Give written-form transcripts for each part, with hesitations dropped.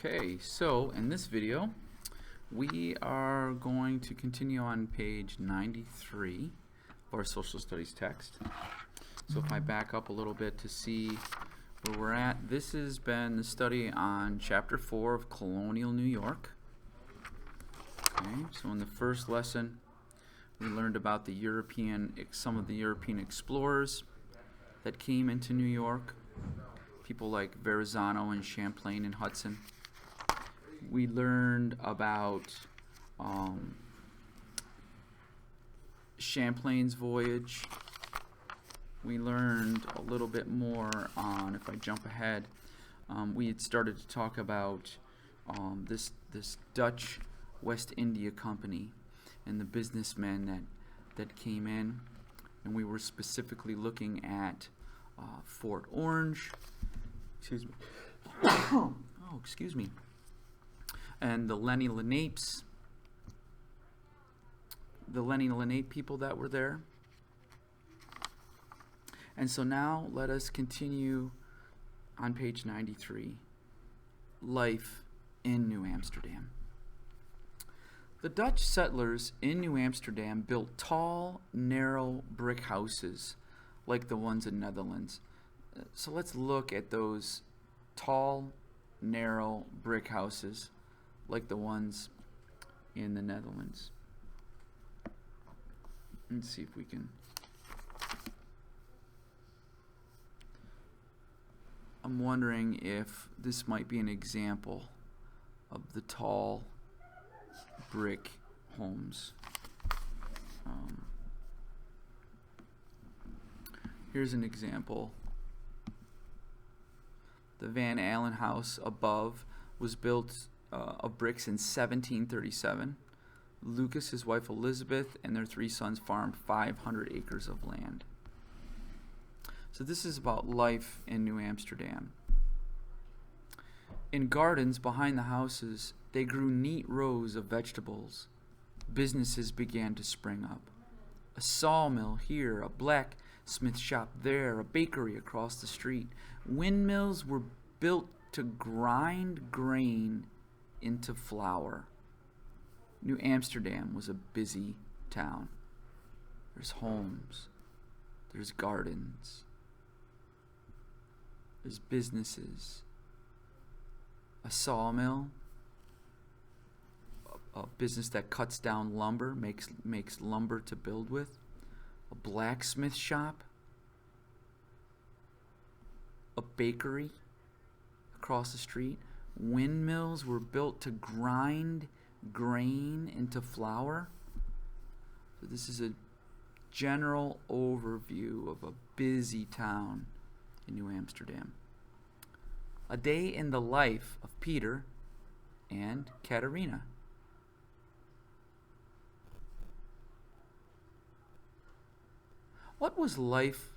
Okay, so in this video, we are going to continue on page 93 of our social studies text. So if I back up a little bit to see where we're at, this has been the study on chapter 4 of colonial New York. Okay, so in the first lesson, we learned about some of the European explorers that came into New York. People like Verrazano and Champlain and Hudson. We learned about Champlain's voyage. We learned a little bit more on, if I jump ahead, we had started to talk about this Dutch West India Company and the businessmen that came in, and we were specifically looking at Fort Orange. Excuse me. Oh, excuse me. And the Lenni Lenapes, the Lenni Lenape people that were there. And so now let us continue on page 93. Life in New Amsterdam. The Dutch settlers in New Amsterdam built tall, narrow brick houses like the ones in Netherlands. So let's look at those tall, narrow brick houses like the ones in the Netherlands. Let's see if we can. I'm wondering if this might be an example of the tall brick homes. Here's an example. The Van Allen house above was built of bricks in 1737. Lucas, his wife Elizabeth, and their 3 sons farmed 500 acres of land. So this is about life in New Amsterdam. In gardens behind the houses, they grew neat rows of vegetables. Businesses began to spring up. A sawmill here, a blacksmith shop there, a bakery across the street. Windmills were built to grind grain into flour. New Amsterdam was a busy town. There's homes, there's gardens, there's businesses, a sawmill, a business that cuts down lumber, makes lumber to build with, a blacksmith shop, a bakery across the street. Windmills were built to grind grain into flour. So this is a general overview of a busy town in New Amsterdam. A day in the life of Peter and Katerina. What was life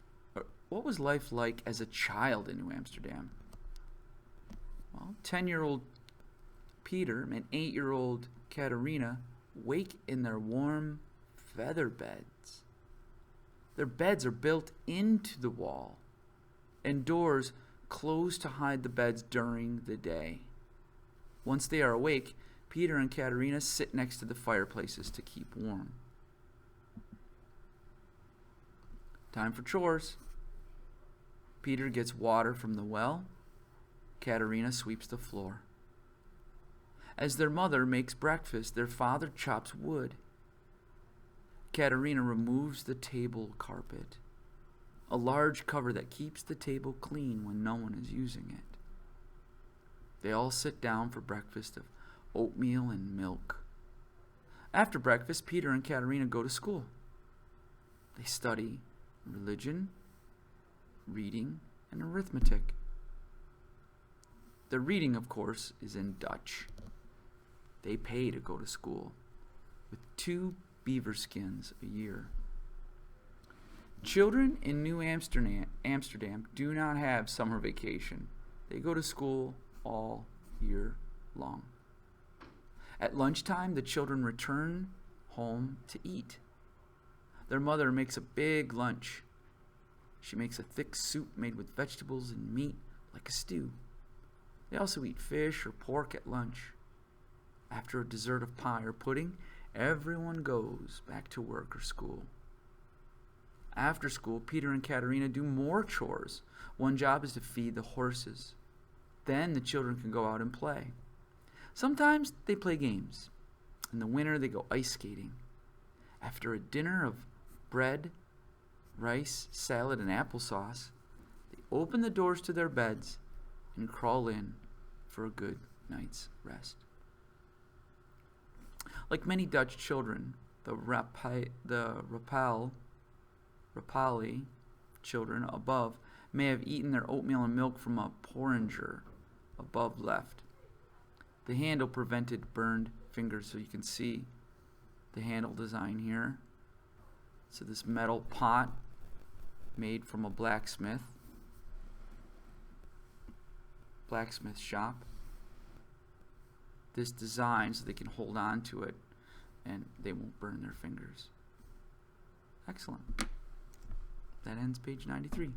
like as a child in New Amsterdam? Well, 10-year-old Peter and 8-year-old Katerina wake in their warm feather beds. Their beds are built into the wall, and doors close to hide the beds during the day. Once they are awake, Peter and Katerina sit next to the fireplaces to keep warm. Time for chores. Peter gets water from the well. Katerina sweeps the floor. As their mother makes breakfast, their father chops wood. Katerina removes the table carpet, a large cover that keeps the table clean when no one is using it. They all sit down for breakfast of oatmeal and milk. After breakfast, Peter and Katerina go to school. They study religion, reading, and arithmetic. The reading, of course, is in Dutch. They pay to go to school with 2 beaver skins a year. Children in New Amsterdam do not have summer vacation. They go to school all year long. At lunchtime, the children return home to eat. Their mother makes a big lunch. She makes a thick soup made with vegetables and meat like a stew. They also eat fish or pork at lunch. After a dessert of pie or pudding, everyone goes back to work or school. After school, Peter and Katerina do more chores. One job is to feed the horses. Then the children can go out and play. Sometimes they play games. In the winter, they go ice skating. After a dinner of bread, rice, salad, and applesauce, they open the doors to their beds and crawl in for a good night's rest. Like many Dutch children, the Rapalli children above may have eaten their oatmeal and milk from a porringer above left. The handle prevented burned fingers, so you can see the handle design here. So this metal pot made from a blacksmith shop. This design so they can hold on to it and they won't burn their fingers. Excellent. That ends page 93.